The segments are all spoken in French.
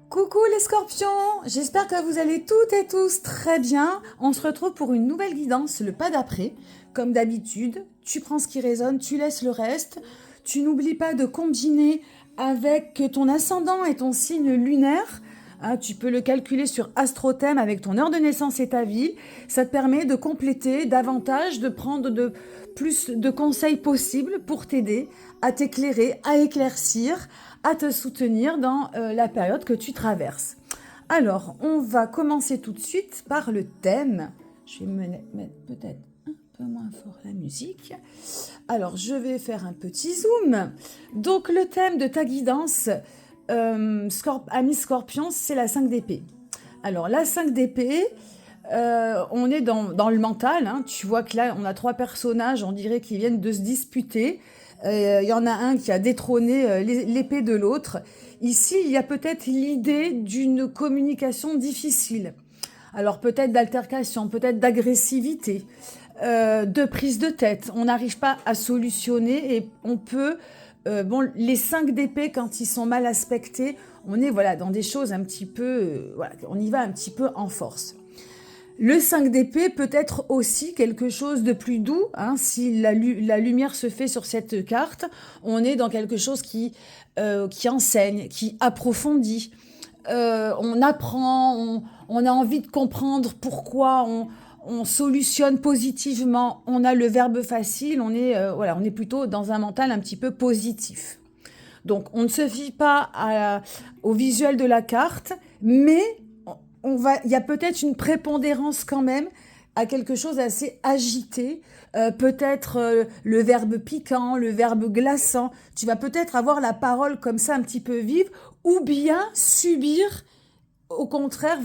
Coucou les scorpions, j'espère que vous allez toutes et tous très bien. On se retrouve pour une nouvelle guidance, le pas d'après. Comme d'habitude, tu prends ce qui résonne, tu laisses le reste. Tu n'oublies pas de combiner avec ton ascendant et ton signe lunaire. Tu peux le calculer sur AstroThème avec ton heure de naissance et ta vie. Ça te permet de compléter davantage, de prendre plus de conseils possibles pour t'aider à t'éclairer, à éclaircir, à te soutenir dans la période que tu traverses. Alors, on va commencer tout de suite par le thème. Je vais mettre peut-être un peu moins fort la musique. Alors, je vais faire un petit zoom. Donc, le thème de ta guidance, ami Scorpion, c'est la 5 d'épée. Alors, la 5 d'épée, on est dans le mental. Tu vois que là, on a 3 personnages, on dirait qu'ils viennent de se disputer. Il y en a un qui a détrôné l'épée de l'autre. Ici, il y a peut-être l'idée d'une communication difficile. Alors peut-être d'altercation, peut-être d'agressivité, de prise de tête. On n'arrive pas à solutionner et on peut... les 5 d'épée, quand ils sont mal aspectés, on est dans des choses un petit peu... on y va un petit peu en force. Le 5 d'épée peut être aussi quelque chose de plus doux. Si la lumière se fait sur cette carte, on est dans quelque chose qui enseigne, qui approfondit. On apprend, on a envie de comprendre pourquoi on solutionne positivement. On a le verbe facile, on est plutôt dans un mental un petit peu positif. Donc on ne se fie pas au visuel de la carte, mais il y a peut-être une prépondérance quand même à quelque chose d'assez agité, peut-être le verbe piquant, le verbe glaçant. Tu vas peut-être avoir la parole comme ça un petit peu vive, ou bien subir, au contraire,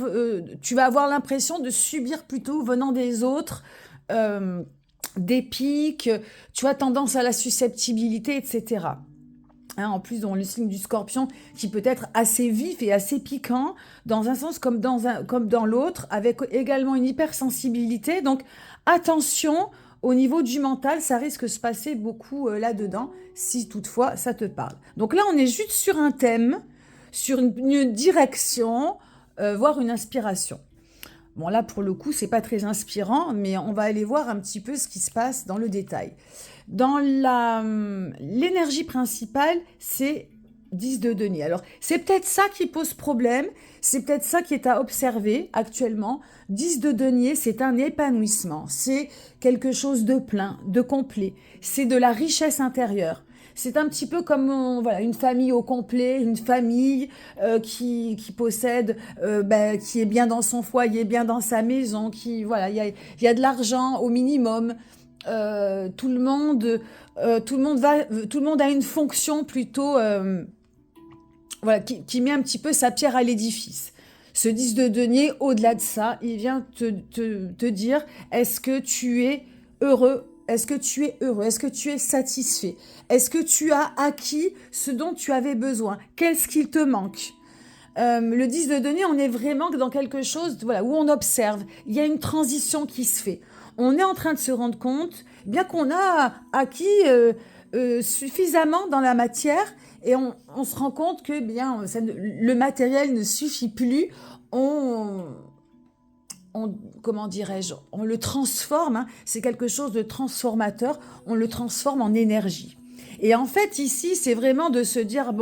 tu vas avoir l'impression de subir plutôt venant des autres, des piques, tu as tendance à la susceptibilité, etc. En plus, dans le signe du scorpion, qui peut être assez vif et assez piquant, dans un sens comme dans l'autre, avec également une hypersensibilité. Donc, attention, au niveau du mental, ça risque de se passer beaucoup là-dedans, si toutefois ça te parle. Donc là, on est juste sur un thème, sur une direction, voire une inspiration. Bon, là, pour le coup, c'est pas très inspirant, mais on va aller voir un petit peu ce qui se passe dans le détail. Dans l'énergie principale, c'est 10 de denier. Alors, c'est peut-être ça qui pose problème, c'est peut-être ça qui est à observer actuellement. 10 de denier, c'est un épanouissement, c'est quelque chose de plein, de complet, c'est de la richesse intérieure. C'est un petit peu comme une famille au complet, une famille qui possède, qui est bien dans son foyer, bien dans sa maison, il y a de l'argent au minimum. Tout le monde a une fonction plutôt, qui met un petit peu sa pierre à l'édifice. Ce 10 de denier, au-delà de ça, il vient te dire, est-ce que tu es heureux? Est-ce que tu es heureux? Est-ce que tu es satisfait? Est-ce que tu as acquis ce dont tu avais besoin? Qu'est-ce qu'il te manque? Le 10 de denier, on est vraiment dans quelque chose où on observe. Il y a une transition qui se fait. On est en train de se rendre compte, bien qu'on a acquis suffisamment dans la matière, et on se rend compte que le matériel ne suffit plus. Comment dirais-je, on le transforme, c'est quelque chose de transformateur, on le transforme en énergie. Et en fait, ici, c'est vraiment de se dire,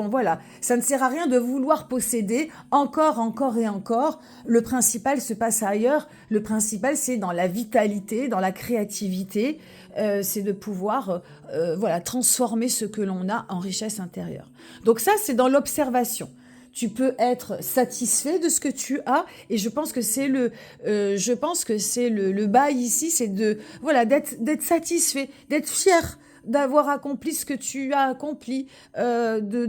ça ne sert à rien de vouloir posséder encore et encore. Le principal se passe ailleurs. Le principal, c'est dans la vitalité, dans la créativité. C'est de pouvoir transformer ce que l'on a en richesse intérieure. Donc ça, c'est dans l'observation. Tu peux être satisfait de ce que tu as, et je pense que c'est le bail ici, c'est d'être satisfait, d'être fier d'avoir accompli ce que tu as accompli, de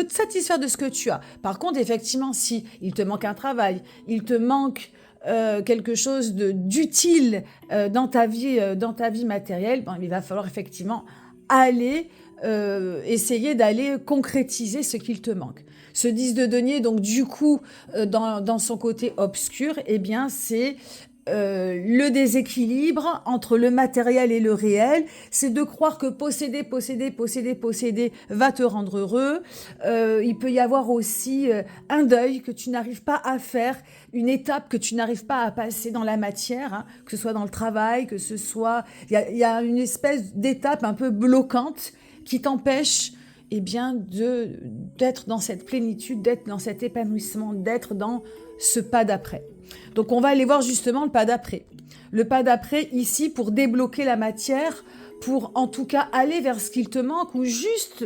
te satisfaire de ce que tu as. Par contre, effectivement, si il te manque un travail, il te manque quelque chose d'utile dans ta vie matérielle, il va falloir effectivement aller essayer d'aller concrétiser ce qu'il te manque. Ce 10 de denier, donc du coup, dans son côté obscur, c'est le déséquilibre entre le matériel et le réel, c'est de croire que posséder va te rendre heureux. Il peut y avoir aussi un deuil que tu n'arrives pas à faire, une étape que tu n'arrives pas à passer dans la matière, hein, que ce soit dans le travail, que ce soit... Il y a une espèce d'étape un peu bloquante qui t'empêche eh bien, d'être dans cette plénitude, d'être dans cet épanouissement, d'être dans ce pas d'après. Donc on va aller voir justement le pas d'après. Le pas d'après ici pour débloquer la matière, pour en tout cas aller vers ce qu'il te manque ou juste,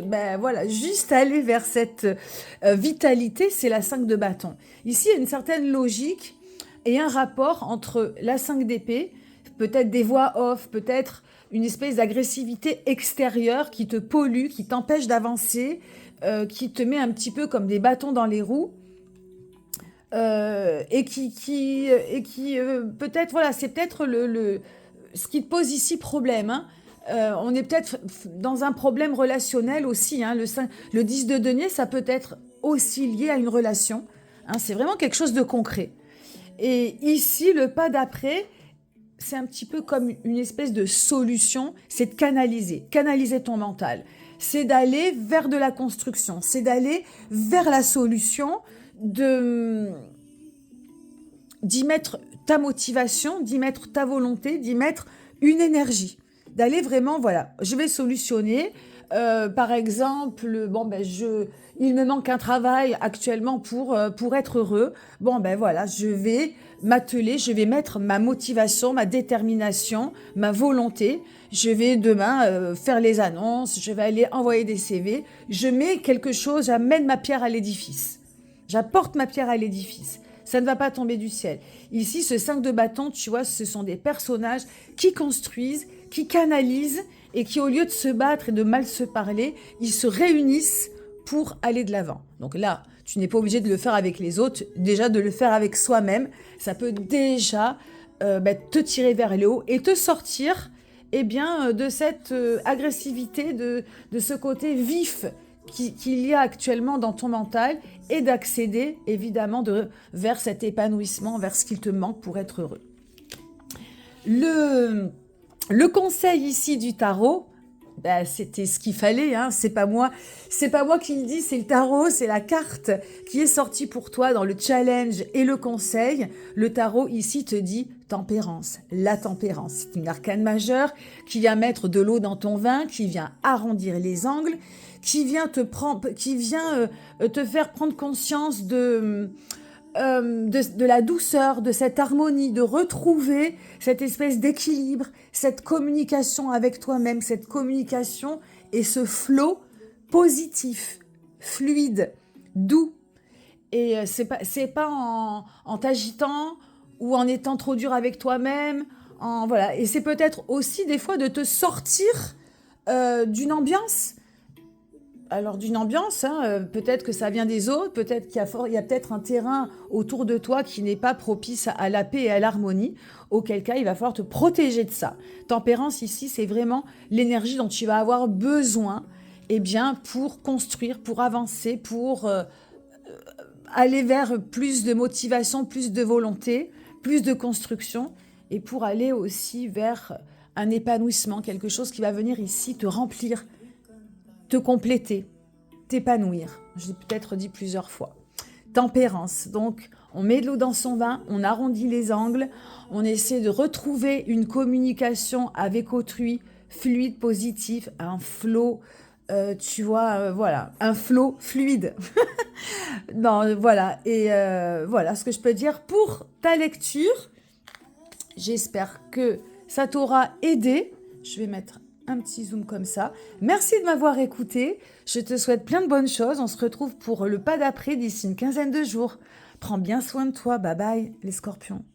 juste aller vers cette vitalité, c'est la 5 de bâton. Ici, il y a une certaine logique et un rapport entre la 5 d'épée, peut-être des voix off, peut-être une espèce d'agressivité extérieure qui te pollue, qui t'empêche d'avancer, qui te met un petit peu comme des bâtons dans les roues. Et qui peut-être, voilà, c'est peut-être ce qui te pose ici problème. Hein. On est peut-être dans un problème relationnel aussi. Hein. Le 10 de denier, ça peut être aussi lié à une relation. Hein. C'est vraiment quelque chose de concret. Et ici, le pas d'après, c'est un petit peu comme une espèce de solution, c'est de canaliser ton mental. C'est d'aller vers de la construction, c'est d'aller vers la solution, d'y mettre ta motivation, d'y mettre ta volonté, d'y mettre une énergie. D'aller vraiment, voilà, je vais solutionner. Par exemple, il me manque un travail actuellement pour être heureux. Je vais m'atteler, je vais mettre ma motivation, ma détermination, ma volonté. Je vais demain faire les annonces, je vais aller envoyer des CV. Je mets quelque chose, j'amène ma pierre à l'édifice. J'apporte ma pierre à l'édifice. Ça ne va pas tomber du ciel. Ici, ce 5 de bâton, tu vois, ce sont des personnages qui construisent, qui canalisent et qui, au lieu de se battre et de mal se parler, ils se réunissent pour aller de l'avant. Donc là, tu n'es pas obligé de le faire avec les autres, déjà de le faire avec soi-même. Ça peut déjà te tirer vers le haut et te sortir de cette agressivité, de ce côté vif qu'il y a actuellement dans ton mental et d'accéder évidemment vers cet épanouissement, vers ce qu'il te manque pour être heureux. Le conseil ici du tarot, c'était ce qu'il fallait, hein. C'est pas moi qui le dis, c'est le tarot, c'est la carte qui est sortie pour toi dans le challenge et le conseil. Le tarot ici te dit tempérance, la tempérance. C'est une arcane majeure qui vient mettre de l'eau dans ton vin, qui vient arrondir les angles, qui vient te faire prendre conscience de la douceur, de cette harmonie, de retrouver cette espèce d'équilibre, cette communication avec toi-même, cette communication et ce flow positif, fluide, doux. Et c'est pas en t'agitant ou en étant trop dur avec toi-même. Voilà. Et c'est peut-être aussi des fois de te sortir d'une ambiance. Alors d'une ambiance, hein, peut-être que ça vient des autres, peut-être qu'il y a peut-être un terrain autour de toi qui n'est pas propice à la paix et à l'harmonie, auquel cas il va falloir te protéger de ça. Tempérance ici, c'est vraiment l'énergie dont tu vas avoir besoin pour construire, pour avancer, pour aller vers plus de motivation, plus de volonté, plus de construction et pour aller aussi vers un épanouissement, quelque chose qui va venir ici te remplir, te compléter, t'épanouir. Je l'ai peut-être dit plusieurs fois. Tempérance, donc on met de l'eau dans son vin, on arrondit les angles, on essaie de retrouver une communication avec autrui, fluide, positif, un flow, un flow fluide. Non, voilà, et voilà ce que je peux dire pour ta lecture. J'espère que ça t'aura aidé. Je vais mettre un petit zoom comme ça. Merci de m'avoir écouté. Je te souhaite plein de bonnes choses. On se retrouve pour le pas d'après d'ici une quinzaine de jours. Prends bien soin de toi. Bye bye les scorpions.